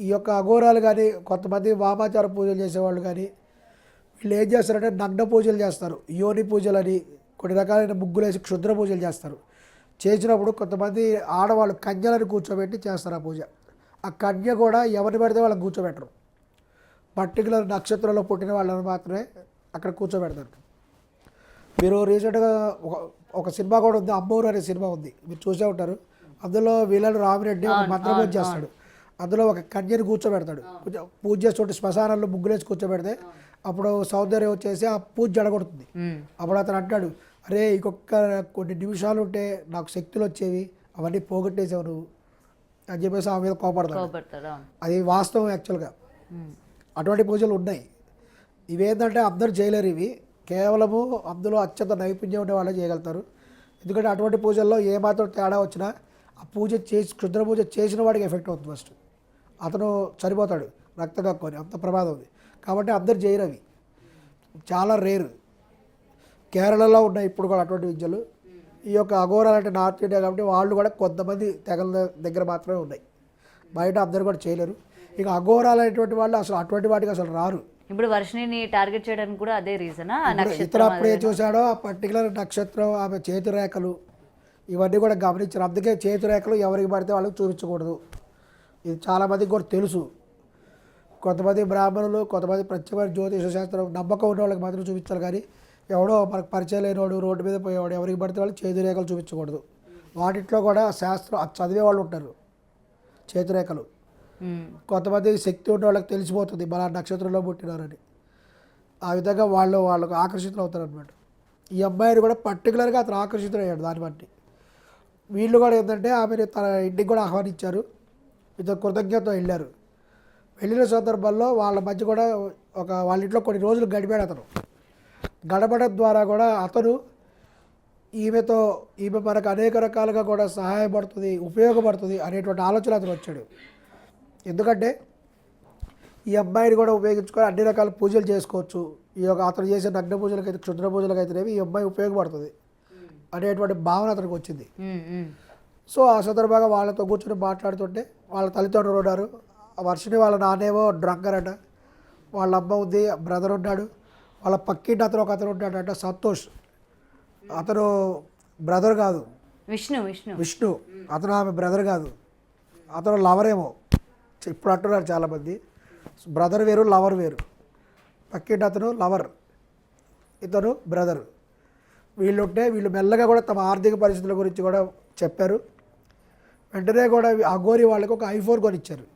ఈ యొక్క అఘోరాలు కానీ కొంతమంది వామాచార పూజలు చేసేవాళ్ళు కానీ వీళ్ళు ఏం చేస్తారంటే నగ్న పూజలు చేస్తారు, యోని పూజలని కొన్ని రకాలైన ముగ్గులు వేసి క్షుద్ర పూజలు చేస్తారు. చేసినప్పుడు కొంతమంది ఆడవాళ్ళు కన్యలను కూర్చోబెట్టి చేస్తారు ఆ పూజ. ఆ కన్య కూడా ఎవరిని పడితే వాళ్ళని కూర్చోబెట్టరు, పర్టికులర్ నక్షత్రంలో పుట్టిన వాళ్ళని మాత్రమే అక్కడ కూర్చోబెడతారు. మీరు రీసెంట్గా ఒక సినిమా కూడా ఉంది, అమ్మోరు అనే సినిమా ఉంది, మీరు చూసే ఉంటారు. అందులో వీళ్ళని రామిరెడ్డి ఒక మంత్రపూజ చేస్తాడు, అందులో ఒక కన్యని కూర్చోబెడతాడు. పూజ చేస్తుంటే శ్మశానంలో ముగ్గులేసి కూర్చోబెడితే అప్పుడు సౌందర్యం వచ్చేసి ఆ పూజ జడగొడుతుంది. అప్పుడు అతను అంటాడు, అరే ఇంకొక కొన్ని నిమిషాలు ఉంటే నాకు శక్తులు వచ్చేవి, అవన్నీ పోగొట్టేసావు నువ్వు అని చెప్పేసి ఆ మీద కోపడతాడు. అది వాస్తవం యాక్చువల్గా. అటువంటి పూజలు ఉన్నాయి. ఇవేంటంటే అందరూ చేయలేరు, ఇవి కేవలము అందులో అత్యంత నైపుణ్యం ఉండే వాళ్ళే చేయగలుగుతారు. ఎందుకంటే అటువంటి పూజల్లో ఏమాత్రం తేడా వచ్చినా ఆ పూజ చేసి క్షుద్ర పూజ చేసిన వాడికి ఎఫెక్ట్ అవుతుంది. ఫస్ట్ అతను చనిపోతాడు రక్తం కక్కుని, అంత ప్రమాదం ఉంది. కాబట్టి అందరు చేయరు, అవి చాలా రేరు. కేరళలో ఉన్నాయి ఇప్పుడు కూడా అటువంటి విద్యలు. ఈ యొక్క అఘోరాలు అంటే నార్త్ ఇండియా కాబట్టి వాళ్ళు కూడా కొంతమంది తెగల దగ్గర మాత్రమే ఉన్నాయి, బయట అందరూ కూడా చేయలేరు. ఇక అఘోరాలు అనేటువంటి వాళ్ళు అసలు అటువంటి వాటికి అసలు రారు. ఇప్పుడు వర్షిణిని టార్గెట్ చేయడానికి కూడా అదే రీజనా? ఇతర అప్పుడే చూసాడో ఆ పర్టికులర్ నక్షత్రం, ఆమె చేతి రేఖలు ఇవన్నీ కూడా గమనించారు. అందుకే చేతి రేఖలు ఎవరికి పడితే వాళ్ళకి చూపించకూడదు. ఇది చాలామందికి కూడా తెలుసు. కొంతమంది బ్రాహ్మణులు, కొంతమంది ప్రత్యేకమైన జ్యోతిష శాస్త్రం నమ్మకం ఉన్న వాళ్ళకి మాత్రం చూపించాలి. కానీ ఎవడో మనకు పరిచయం లేనివాడు, రోడ్డు మీద పోయేవాడు ఎవరికి పడితే వాళ్ళు చేతి రేఖలు చూపించకూడదు. వాటిట్లో కూడా శాస్త్రం చదివే వాళ్ళు ఉంటారు. చేతి రేఖలు కొంతమంది శక్తి ఉన్న వాళ్ళకి తెలిసిపోతుంది మన నక్షత్రంలో పుట్టినారని. ఆ విధంగా వాళ్ళకు ఆకర్షితులు అవుతారు అనమాట. ఈ అమ్మాయిని కూడా పర్టికులర్గా అతను ఆకర్షితులయ్యాడు దాన్ని బట్టి. వీళ్ళు కూడా ఏంటంటే ఆమెను తన ఇంటికి కూడా ఆహ్వానించారు, ఇద్దరు కృతజ్ఞత వెళ్ళారు. వెళ్ళిన సందర్భంలో వాళ్ళ మధ్య కూడా వాళ్ళ ఇంట్లో కొన్ని రోజులు గడిపాడు అతను. గడపడం ద్వారా కూడా అతను ఈమె మనకు అనేక రకాలుగా కూడా సహాయపడుతుంది, ఉపయోగపడుతుంది అనేటువంటి ఆలోచన అతను వచ్చాడు. ఎందుకంటే ఈ అమ్మాయిని కూడా ఉపయోగించుకొని అన్ని రకాల పూజలు చేసుకోవచ్చు. ఈ యొక్క అతను చేసే నగ్న పూజలకైతే క్షుద్ర పూజలకైతేనేవి ఈ అమ్మాయి ఉపయోగపడుతుంది అనేటువంటి భావన అతనికి వచ్చింది. సో ఆ సందర్భంగా వాళ్ళతో కూర్చొని మాట్లాడుతుంటే వాళ్ళ తల్లిదండ్రులు ఉన్నారు. వర్షిని వాళ్ళ నాన్నేమో డ్రంకర్ అంట, వాళ్ళ అమ్మ ఉంది, బ్రదర్ ఉన్నాడు, వాళ్ళ పక్కింటి అతను ఒక అతను ఉంటాడు అంట సంతోష్. అతను బ్రదర్ కాదు, విష్ణు అతను ఆమె బ్రదర్ కాదు, అతను లవరేమో ఇప్పుడు అంటున్నారు చాలామంది. బ్రదర్ వేరు, లవర్ వేరు. పక్కింటి అతను లవర్, ఇతను బ్రదర్. వీళ్ళు మెల్లగా కూడా తమ ఆర్థిక పరిస్థితుల గురించి కూడా చెప్పారు. వెంటనే కూడా అఘోరి వాళ్ళకి ఒక ఐఫోన్ కొనిచ్చారు.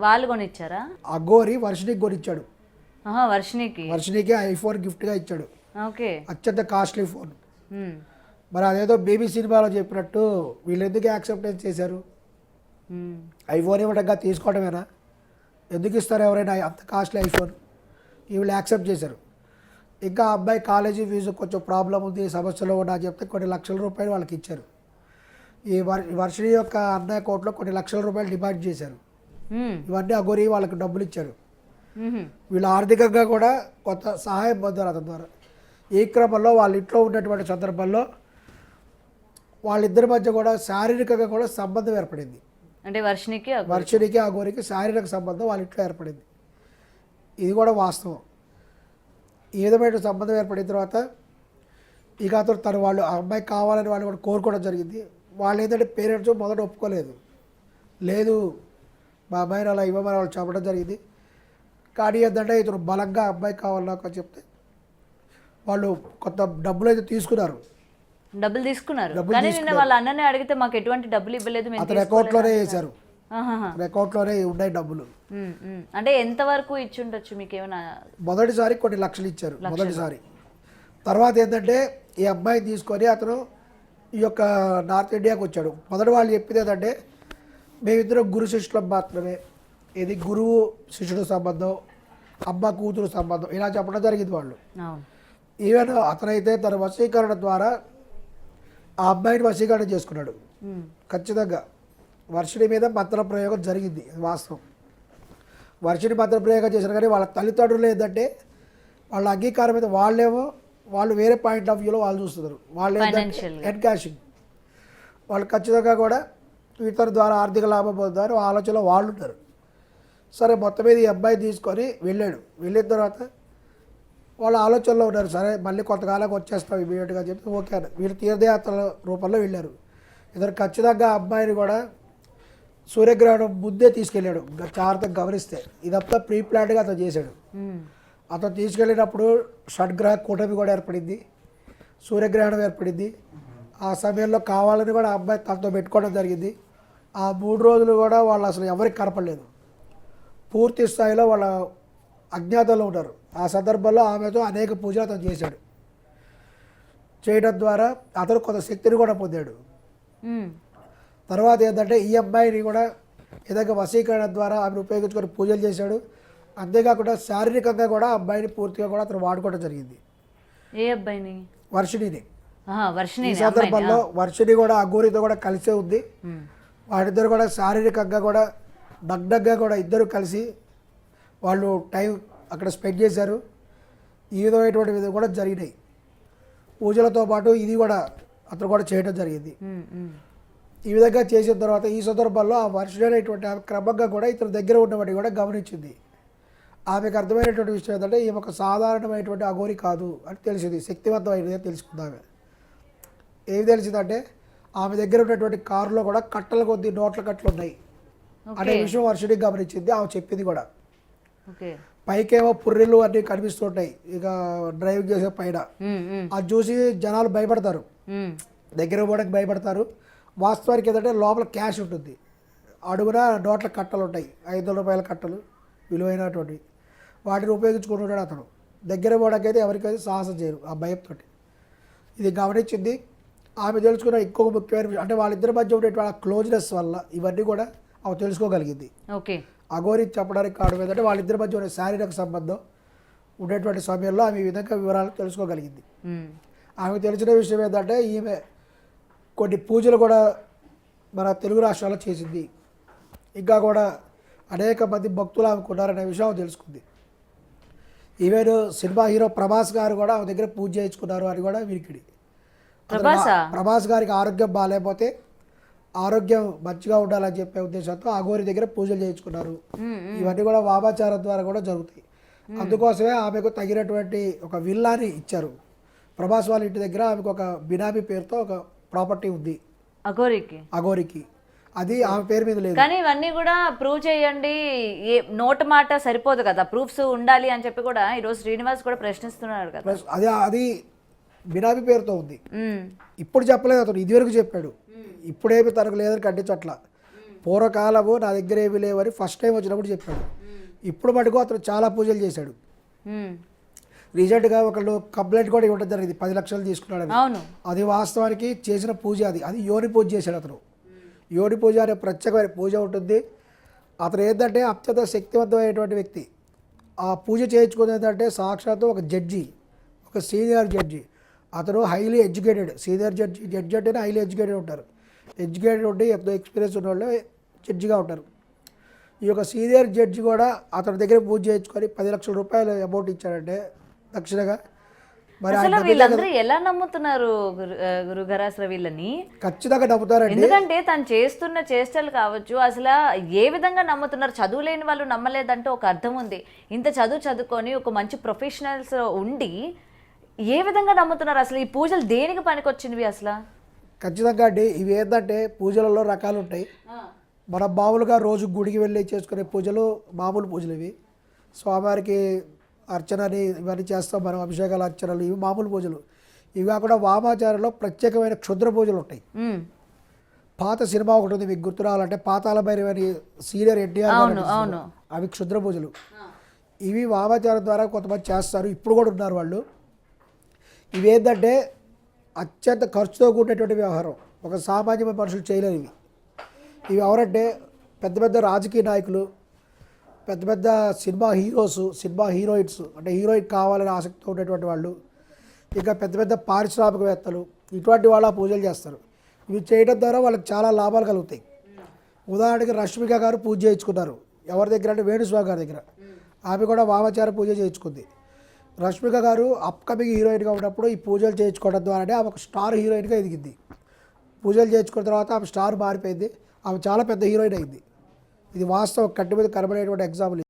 వాళ్ళు కొనిచ్చారా? అఘోరి వర్షినికి కొనిచ్చాడు. వర్షినికి ఐఫోన్ గిఫ్ట్గా ఇచ్చాడు, అత్యంత కాస్ట్లీ ఫోన్. మరి అదేదో బేబీ సినిమాలో చెప్పినట్టు వీళ్ళు ఎందుకు యాక్సెప్టెన్స్ చేశారు? ఐఫోన్ ఇవ్వడంగా తీసుకోవడమేనా? ఎందుకు ఇస్తారు ఎవరైనా అంత కాస్ట్లీ ఐఫోన్? వీళ్ళు యాక్సెప్ట్ చేశారు. ఇంకా అబ్బాయి కాలేజీ ఫీజు కొంచెం ప్రాబ్లం ఉంది, సమస్యలో ఉన్నా చెప్తే కొన్ని లక్షల రూపాయలు వాళ్ళకి ఇచ్చారు. ఈ వర్షిని యొక్క అన్నయ్య కోట్లో కొన్ని లక్షల రూపాయలు డిమాండ్ చేశారు. ఇవన్నీ అఘోరి వాళ్ళకి డబ్బులు ఇచ్చారు. వీళ్ళు ఆర్థికంగా కూడా కొంత సహాయం పొందారు అతని ద్వారా. ఈ క్రమంలో వాళ్ళ ఇంట్లో ఉన్నటువంటి సందర్భంలో వాళ్ళిద్దరి మధ్య కూడా శారీరకంగా కూడా సంబంధం ఏర్పడింది. అంటే వర్షినికి అఘోరికి శారీరక సంబంధం వాళ్ళ ఇంట్లో ఏర్పడింది. ఇది కూడా వాస్తవం. ఈ విధమైన సంబంధం ఏర్పడిన తర్వాత ఇక అతను వాళ్ళు ఆ అమ్మాయి కావాలని వాళ్ళు కూడా కోరుకోవడం జరిగింది. వాళ్ళు ఏంటంటే పేరెంట్స్ మొదట ఒప్పుకోలేదు, లేదు మా అమ్మాయిని అలా ఇవ్వమని వాళ్ళు చెప్పడం జరిగింది. కానీ ఏంటంటే ఇతను బలంగా అబ్బాయి కావాలి నాకు అని చెప్తే వాళ్ళు కొంత డబ్బులు అయితే తీసుకున్నారు. వాళ్ళ అన్ననే అడిగితే మాకు ఎటువంటి డబ్బులు ఇవ్వలేదు, అతని అకౌంట్లోనే వేశారు. అకౌంట్లోనే ఉన్నాయి డబ్బులు. అంటే ఎంత వరకు ఇచ్చి ఉండొచ్చు మీకు ఏమైనా? మొదటిసారి కొన్ని లక్షలు ఇచ్చారు మొదటిసారి. తర్వాత ఏంటంటే ఈ అమ్మాయిని తీసుకొని అతను ఈ యొక్క నార్త్ ఇండియాకి వచ్చాడు. మొదటి వాళ్ళు చెప్పింది ఏంటంటే మేమిద్దరం గురు శిష్యులం మాత్రమే, ఇది గురువు శిష్యుడు సంబంధం, అమ్మ కూతురు సంబంధం ఇలా చెప్పడం జరిగింది వాళ్ళు. ఈవెన్ అతనైతే తన వశీకరణ ద్వారా ఆ అమ్మాయిని వశీకరణ చేసుకున్నాడు. ఖచ్చితంగా వర్షిని మీద మంత్ర ప్రయోగం జరిగింది, వాస్తవం. వర్షిని మంత్ర ప్రయోగం చేశారు. కానీ వాళ్ళ తల్లిదండ్రులు ఏంటంటే వాళ్ళ అంగీకారం మీద వాళ్ళు వేరే పాయింట్ ఆఫ్ వ్యూలో వాళ్ళు చూస్తున్నారు. వాళ్ళు ఏంటంటే ఎన్కాషింగ్, వాళ్ళు ఖచ్చితంగా కూడా ఇతర ద్వారా ఆర్థిక లాభం పొందుతారు ఆలోచనలో వాళ్ళు ఉంటారు. సరే మొత్తం మీద ఈ అబ్బాయి తీసుకొని వెళ్ళాడు. వెళ్ళిన తర్వాత వాళ్ళ ఆలోచనలో ఉన్నారు, సరే మళ్ళీ కొంతకాలంకి వచ్చేస్తాం ఇమీడియట్గా చెప్పి ఓకే అని వీళ్ళు తీర్థయాత్రల రూపంలో వెళ్ళారు. ఇద్దరు ఖచ్చితంగా ఆ అబ్బాయిని కూడా సూర్యగ్రహణం ముందే తీసుకెళ్ళాడు. జాగ్రత్తగా గమనిస్తే ఇదంతా ప్రీ ప్లాన్డ్గా అతను చేశాడు. అతను తీసుకెళ్ళినప్పుడు షడ్గ్రహ కూటమి కూడా ఏర్పడింది, సూర్యగ్రహణం ఏర్పడింది. ఆ సమయంలో కావాలని కూడా ఆ అబ్బాయి తనతో పెట్టుకోవడం జరిగింది. ఆ 3 రోజులు కూడా వాళ్ళు అసలు ఎవరికి కనపడలేదు, పూర్తి స్థాయిలో వాళ్ళ అజ్ఞాతంలో ఉన్నారు. ఆ సందర్భంలో ఆమెతో అనేక పూజలు అతను చేశాడు. చేయడం ద్వారా అతను కొంత శక్తిని కూడా పొందాడు. తర్వాత ఏంటంటే ఈ అబ్బాయిని కూడా ఏదైనా వశీకరణ ద్వారా ఆమెను ఉపయోగించుకొని పూజలు చేశాడు. అంతేకాకుండా శారీరకంగా కూడా ఆ అబ్బాయిని పూర్తిగా కూడా అతను వాడుకోవడం జరిగింది. ఏ అబ్బాయిని? వర్షిణిని. వర్షిణి. ఈ సందర్భంలో వర్షిణి కూడా అఘోరితో కూడా కలిసే ఉంది. వాడిద్దరు కూడా శారీరకంగా కూడా నగ్నంగా కూడా ఇద్దరు కలిసి వాళ్ళు టైం అక్కడ స్పెండ్ చేశారు. ఈ విధమైనటువంటి కూడా జరిగినాయి. పూజలతో పాటు ఇది కూడా అతను కూడా చేయడం జరిగింది. ఈ విధంగా చేసిన తర్వాత ఈ సందర్భంలో ఆ వర్షిణి అనేటువంటి ఆమె క్రమంగా కూడా ఇతని దగ్గర ఉన్నవాడిని కూడా గమనించింది. ఆమెకు అర్థమైనటువంటి విషయం ఏంటంటే ఈమె ఒక సాధారణమైనటువంటి అఘోరి కాదు అని తెలిసింది, శక్తివంతమైనది అని తెలుసుకుందామె. ఏమి తెలిసిందంటే ఆమె దగ్గర ఉన్నటువంటి కారులో కూడా కట్టల కొద్ది నోట్ల కట్టలు ఉన్నాయి అనే విషయం వర్షిణి గమనించింది. ఆమె చెప్పింది కూడా. పైకేమో పుర్రెలు అన్నీ కనిపిస్తుంటాయి ఇక డ్రైవింగ్ చేసే పైన. అది చూసి జనాలు భయపడతారు, దగ్గర పోవడానికి భయపడతారు. వాస్తవానికి ఏంటంటే లోపల క్యాష్ ఉంటుంది, అడుగున నోట్ల కట్టలు ఉంటాయి, 500 రూపాయల కట్టలు విలువైనటువంటి. వాటిని ఉపయోగించుకుంటుంటాడు అతను. దగ్గర పోవడానికి అయితే ఎవరికైతే సాహసం చేయరు ఆ భయంతో. ఇది గమనించింది ఆమె. తెలుసుకున్న ఇంకొక ముఖ్యమైన విషయం అంటే వాళ్ళిద్దరి మధ్య ఉండేటువంటి క్లోజ్నెస్ వల్ల ఇవన్నీ కూడా ఆమె తెలుసుకోగలిగింది. ఓకే. అఘోరి చెప్పడానికి కారణం ఏంటంటే వాళ్ళిద్దరి మధ్య ఉన్న శారీరక సంబంధం ఉండేటువంటి సమయంలో ఆమె ఈ విధంగా వివరాలు తెలుసుకోగలిగింది. ఆమెకు తెలిసిన విషయం ఏంటంటే ఈమె కొన్ని పూజలు కూడా మన తెలుగు రాష్ట్రాల్లో చేసింది. ఇంకా కూడా అనేక మంది భక్తులు ఆమెకు ఉన్నారనే విషయం ఆమె తెలుసుకుంది. ఈవెన్ సినిమా హీరో ప్రభాస్ గారు కూడా ఆమె దగ్గర పూజ చేయించుకున్నారు అని కూడా వినికిడి. ప్రభాస్ గారికి ఆరోగ్యం బాగాలేకపోతే ఆరోగ్యం మంచిగా ఉండాలని చెప్పే ఉద్దేశంతో అఘోరి దగ్గర పూజలు చేయించుకున్నారు. ఇవన్నీ కూడా వామాచారం ద్వారా కూడా జరుగుతాయి. అందుకోసమే ఆమెకు తగినటువంటి ఒక విల్లాని ఇచ్చారు. ప్రభాస్ వాళ్ళ ఇంటి దగ్గర ఆమెకు ఒక బినామీ పేరుతో ఒక ప్రాపర్టీ ఉంది అఘోరికి. అది ఆమె పేరు మీద లేదు. కానీ ఇవన్నీ కూడా ప్రూవ్ చేయండి, నోట్ మాట సరిపోదు కదా, ప్రూఫ్స్ ఉండాలి అని చెప్పి కూడా ఈరోజు శ్రీనివాస్ కూడా ప్రశ్నిస్తున్నాడు కదా. అది బినామీ పేరుతో ఉంది. ఇప్పుడు చెప్పలేదు అతను, ఇదివరకు చెప్పాడు. ఇప్పుడేమి తనకు లేదని కట్టించట్ల. పూర్వకాలము నా దగ్గర ఏమి లేవని ఫస్ట్ టైం వచ్చినప్పుడు చెప్పాడు. ఇప్పుడు మటుకు అతను చాలా పూజలు చేశాడు. రీసెంట్గా ఒకళ్ళు కంప్లైంట్ కూడా ఇవ్వడం జరిగింది, 10 లక్షలు తీసుకున్నాడు. అది వాస్తవానికి చేసిన పూజ. అది యోని పూజ చేశాడు అతను. యోని పూజ అనే ప్రత్యేకమైన పూజ ఉంటుంది. అతను ఏంటంటే అత్యంత శక్తివంతమైనటువంటి వ్యక్తి. ఆ పూజ చేయించుకునేది ఏంటంటే సాక్షాత్తు ఒక జడ్జి, ఒక సీనియర్ జడ్జి. అతను హైలీ ఎడ్యుకేటెడ్. సీనియర్ జడ్జి అంటేనే హైలీ ఎడ్యుకేటెడ్ ఉంటారు. ఎడ్యుకేటెడ్ ఉండి ఎంతో ఎక్స్పీరియన్స్ ఉన్న వాళ్ళు జడ్జిగా ఉంటారు. ఈ యొక్క సీనియర్ జడ్జి కూడా అతని దగ్గర పూజ చేయించుకొని 10 లక్షల రూపాయలు అమౌంట్ ఇచ్చాడంటే దక్షిణగా. మరి వీళ్ళందరూ ఎలా నమ్ముతున్నారు గురుగారు అసలు వీళ్ళని? ఖచ్చితంగా నమ్ముతారండి. ఎందుకంటే తను చేస్తున్న చేష్టలు కావచ్చు, అసలు ఏ విధంగా నమ్ముతున్నారు? చదువు లేని వాళ్ళు నమ్మలేదంటే ఒక అర్థం ఉంది. ఇంత చదువుకొని ఒక మంచి ప్రొఫెషనల్స్ ఉండి ఏ విధంగా నమ్ముతున్నారు? అసలు ఈ పూజలు దేనికి పనికొచ్చినవి అసలు? ఖచ్చితంగా అండి. ఇవి ఏంటంటే పూజలలో రకాలు ఉంటాయి. మన మామూలుగా రోజు గుడికి వెళ్ళి చేసుకునే పూజలు మామూలు పూజలు ఇవి. స్వామివారికి అర్చనని ఇవన్నీ చేస్తాం మనం, అభిషేకాలు అర్చనలు, ఇవి మామూలు పూజలు. ఇవి కాకుండా వామాచారంలో ప్రత్యేకమైన క్షుద్ర పూజలు ఉంటాయి. పాత సినిమా ఒకటి ఉంది మీకు గుర్తు రావాలంటే, పాతాళ భైరవి సీనియర్ ఎన్టీఆర్, అవి క్షుద్ర పూజలు. ఇవి వామాచారం ద్వారా కొంతమంది చేస్తారు, ఇప్పుడు కూడా ఉన్నారు వాళ్ళు. ఇవి ఏంటంటే అత్యంత ఖర్చుతో కూడినటువంటి వ్యవహారం, ఒక సామాన్యమైన మనుషులు చేయలేరు ఇవి. ఇవి ఎవరంటే పెద్ద పెద్ద రాజకీయ నాయకులు, పెద్ద పెద్ద సినిమా హీరోస్, సినిమా హీరోయిన్స్, అంటే హీరోయిన్ కావాలని ఆసక్తితో ఉండేటువంటి వాళ్ళు, ఇంకా పెద్ద పెద్ద పారిశ్రామికవేత్తలు, ఇటువంటి వాళ్ళు ఆ పూజలు చేస్తారు. ఇవి చేయడం ద్వారా వాళ్ళకి చాలా లాభాలు కలుగుతాయి. ఉదాహరణకి రష్మిక గారు పూజ చేయించుకున్నారు. ఎవరి దగ్గర అంటే వేణుస్వామి గారి దగ్గర. ఆమె కూడా వామాచార పూజ చేయించుకుంది. రష్మిక గారు అప్కమింగ్ హీరోయిన్గా ఉన్నప్పుడు ఈ పూజలు చేయించుకోవడం ద్వారానే ఆమె ఒక స్టార్ హీరోయిన్గా ఎదిగింది. పూజలు చేయించుకున్న తర్వాత ఆమె స్టార్ మారిపోయింది. ఆమె చాలా పెద్ద హీరోయిన్ అయింది. ఇది వాస్తవం, కట్టి మీద కనబడేటువంటి ఎగ్జాంపుల్.